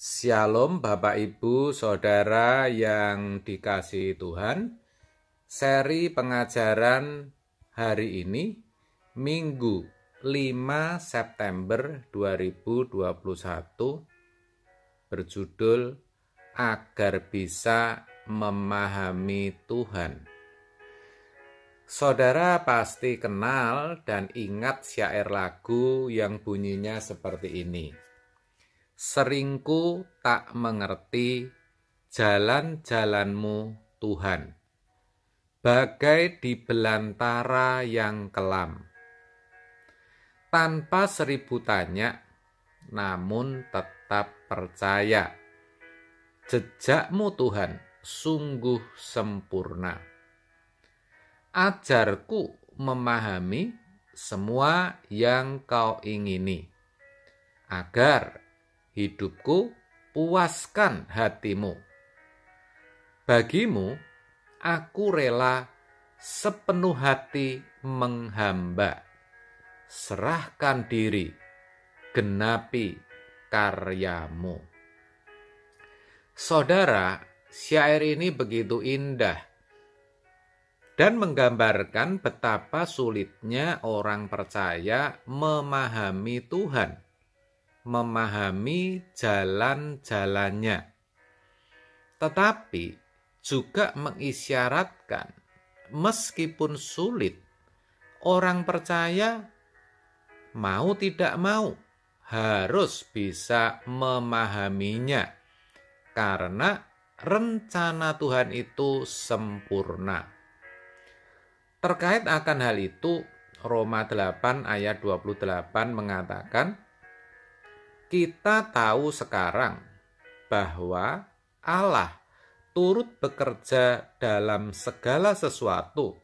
Shalom Bapak Ibu Saudara yang dikasihi Tuhan. Seri pengajaran hari ini Minggu 5 September 2021 berjudul Agar Bisa Memahami Tuhan. Saudara pasti kenal dan ingat syair lagu yang bunyinya seperti ini. Seringku tak mengerti jalan-jalanmu Tuhan, bagai di belantara yang kelam. Tanpa seribu tanya, namun tetap percaya. Jejakmu Tuhan sungguh sempurna. Ajarku memahami semua yang kau ingini, agar hidupku puaskan hatimu. Bagimu, aku rela sepenuh hati menghamba. Serahkan diri, genapi karyamu. Saudara, syair ini begitu indah dan menggambarkan betapa sulitnya orang percaya memahami Tuhan, memahami jalan-jalannya, tetapi juga mengisyaratkan meskipun sulit, orang percaya mau tidak mau harus bisa memahaminya, karena rencana Tuhan itu sempurna. Terkait akan hal itu, Roma 8 ayat 28 mengatakan, kita tahu sekarang bahwa Allah turut bekerja dalam segala sesuatu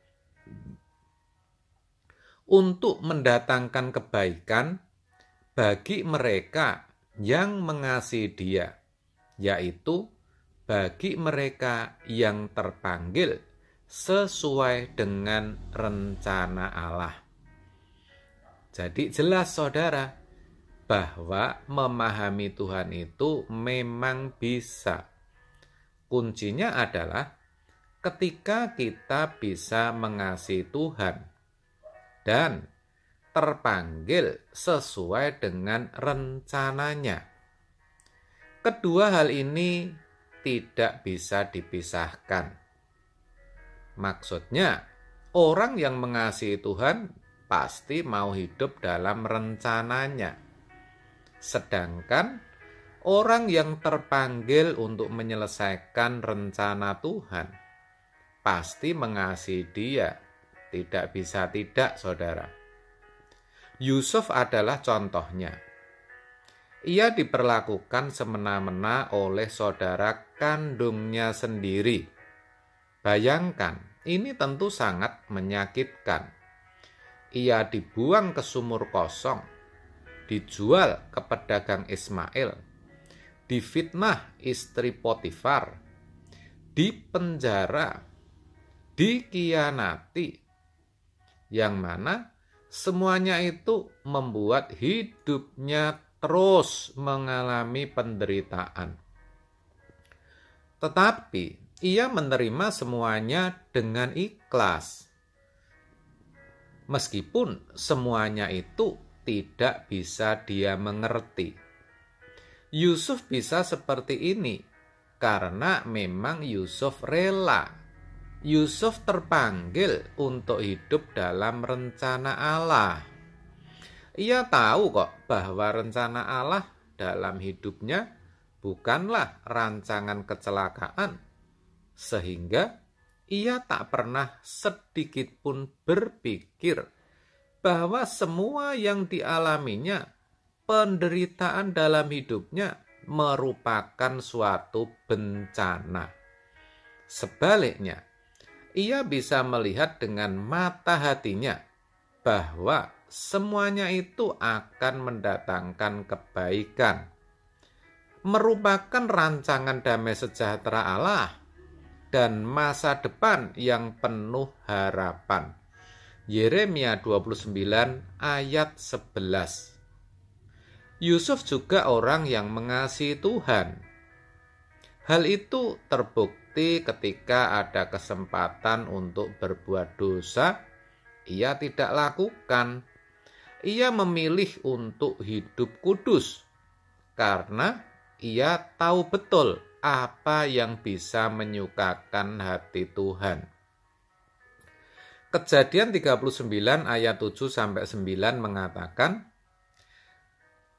untuk mendatangkan kebaikan bagi mereka yang mengasihi Dia, yaitu bagi mereka yang terpanggil sesuai dengan rencana Allah. Jadi jelas saudara, bahwa memahami Tuhan itu memang bisa. Kuncinya adalah ketika kita bisa mengasihi Tuhan dan terpanggil sesuai dengan rencananya. Kedua hal ini tidak bisa dipisahkan. Maksudnya, orang yang mengasihi Tuhan pasti mau hidup dalam rencananya. Sedangkan orang yang terpanggil untuk menyelesaikan rencana Tuhan pasti mengasihi Dia. Tidak bisa tidak, saudara. Yusuf adalah contohnya. Ia diperlakukan semena-mena oleh saudara kandungnya sendiri. Bayangkan, ini tentu sangat menyakitkan. Ia dibuang ke sumur kosong, dijual ke pedagang Ismail, difitnah istri Potifar, dipenjara, dikhianati, yang mana semuanya itu membuat hidupnya terus mengalami penderitaan. Tetapi ia menerima semuanya dengan ikhlas, meskipun semuanya itu tidak bisa dia mengerti. Yusuf bisa seperti ini karena memang Yusuf rela. Yusuf terpanggil untuk hidup dalam rencana Allah. Ia tahu kok bahwa rencana Allah dalam hidupnya bukanlah rancangan kecelakaan, sehingga ia tak pernah sedikit pun berpikir bahwa semua yang dialaminya, penderitaan dalam hidupnya, merupakan suatu bencana. Sebaliknya, ia bisa melihat dengan mata hatinya bahwa semuanya itu akan mendatangkan kebaikan, merupakan rancangan damai sejahtera Allah dan masa depan yang penuh harapan. Yeremia 29 ayat 11. Yusuf juga orang yang mengasihi Tuhan. Hal itu terbukti ketika ada kesempatan untuk berbuat dosa, ia tidak lakukan. Ia memilih untuk hidup kudus karena ia tahu betul apa yang bisa menyukakan hati Tuhan. Kejadian 39 ayat 7-9 mengatakan,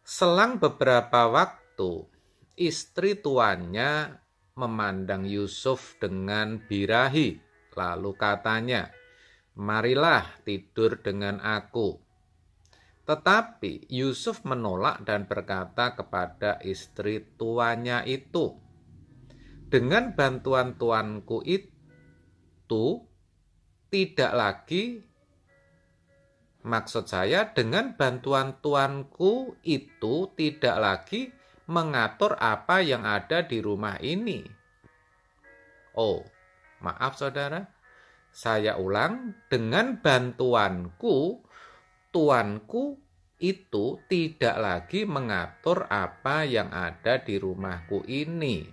selang beberapa waktu, istri tuannya memandang Yusuf dengan birahi, lalu katanya, marilah tidur dengan aku. Tetapi Yusuf menolak dan berkata kepada istri tuannya itu, dengan bantuan tuanku itu tidak lagi, maksud saya dengan bantuan tuanku itu tidak lagi mengatur apa yang ada di rumah ini. Oh, maaf saudara, saya ulang, dengan bantuanku, tuanku itu tidak lagi mengatur apa yang ada di rumahku ini.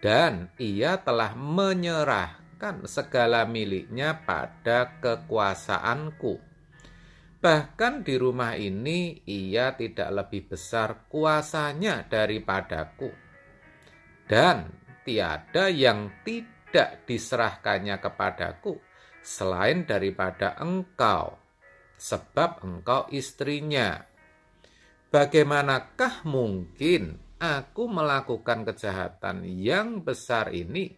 Dan ia telah menyerahkan segala miliknya pada kekuasaanku. Bahkan di rumah ini ia tidak lebih besar kuasanya daripadaku. Dan tiada yang tidak diserahkannya kepadaku selain daripada engkau, sebab engkau istrinya. Bagaimanakah mungkin aku melakukan kejahatan yang besar ini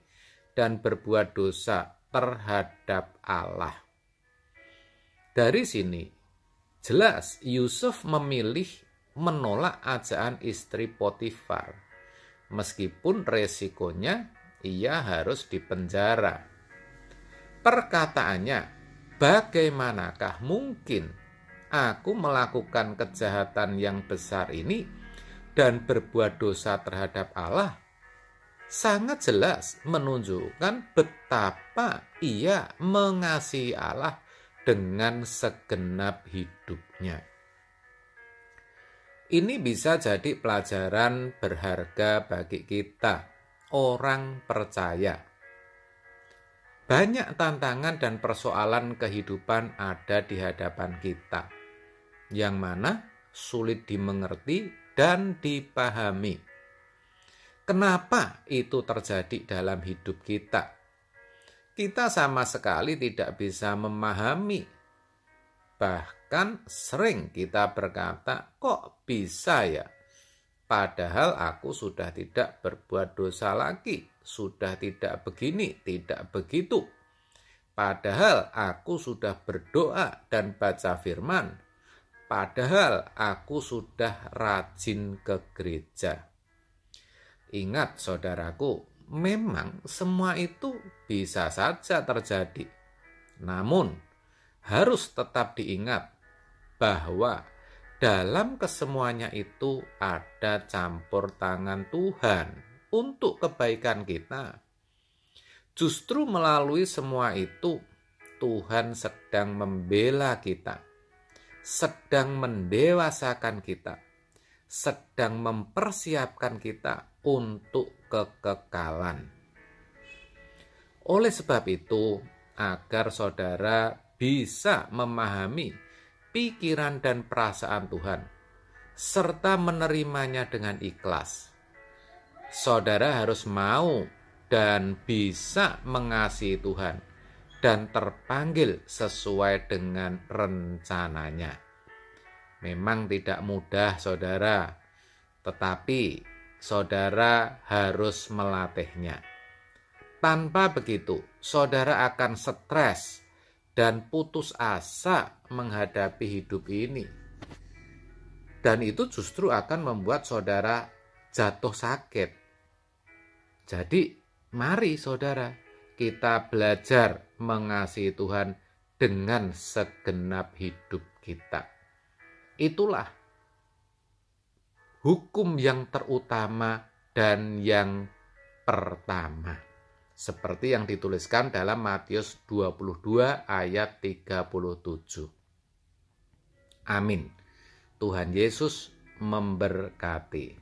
dan berbuat dosa terhadap Allah? Dari sini jelas Yusuf memilih menolak ajaan istri Potifar, meskipun resikonya ia harus dipenjara. Perkataannya, bagaimanakah mungkin aku melakukan kejahatan yang besar ini dan berbuat dosa terhadap Allah? Sangat jelas menunjukkan betapa ia mengasihi Allah dengan segenap hidupnya. Ini bisa jadi pelajaran berharga bagi kita, orang percaya. Banyak tantangan dan persoalan kehidupan ada di hadapan kita, yang mana sulit dimengerti dan dipahami. Kenapa itu terjadi dalam hidup kita? Kita sama sekali tidak bisa memahami. Bahkan sering kita berkata, kok bisa ya? Padahal aku sudah tidak berbuat dosa lagi, sudah tidak begini, tidak begitu. Padahal aku sudah berdoa dan baca firman. Padahal aku sudah rajin ke gereja. Ingat saudaraku, memang semua itu bisa saja terjadi. Namun, harus tetap diingat bahwa dalam kesemuanya itu ada campur tangan Tuhan untuk kebaikan kita. Justru melalui semua itu, Tuhan sedang membela kita, sedang mendewasakan kita, sedang mempersiapkan kita untuk kekekalan. Oleh sebab itu, agar saudara bisa memahami pikiran dan perasaan Tuhan, serta menerimanya dengan ikhlas, saudara harus mau dan bisa mengasihi Tuhan dan terpanggil sesuai dengan rencananya. Memang tidak mudah saudara, tetapi saudara harus melatihnya. Tanpa begitu, saudara akan stres dan putus asa menghadapi hidup ini. Dan itu justru akan membuat saudara jatuh sakit. Jadi, mari saudara, kita belajar mengasihi Tuhan dengan segenap hidup kita. Itulah hukum yang terutama dan yang pertama, seperti yang dituliskan dalam Matius 22 ayat 37. Amin. Tuhan Yesus memberkati.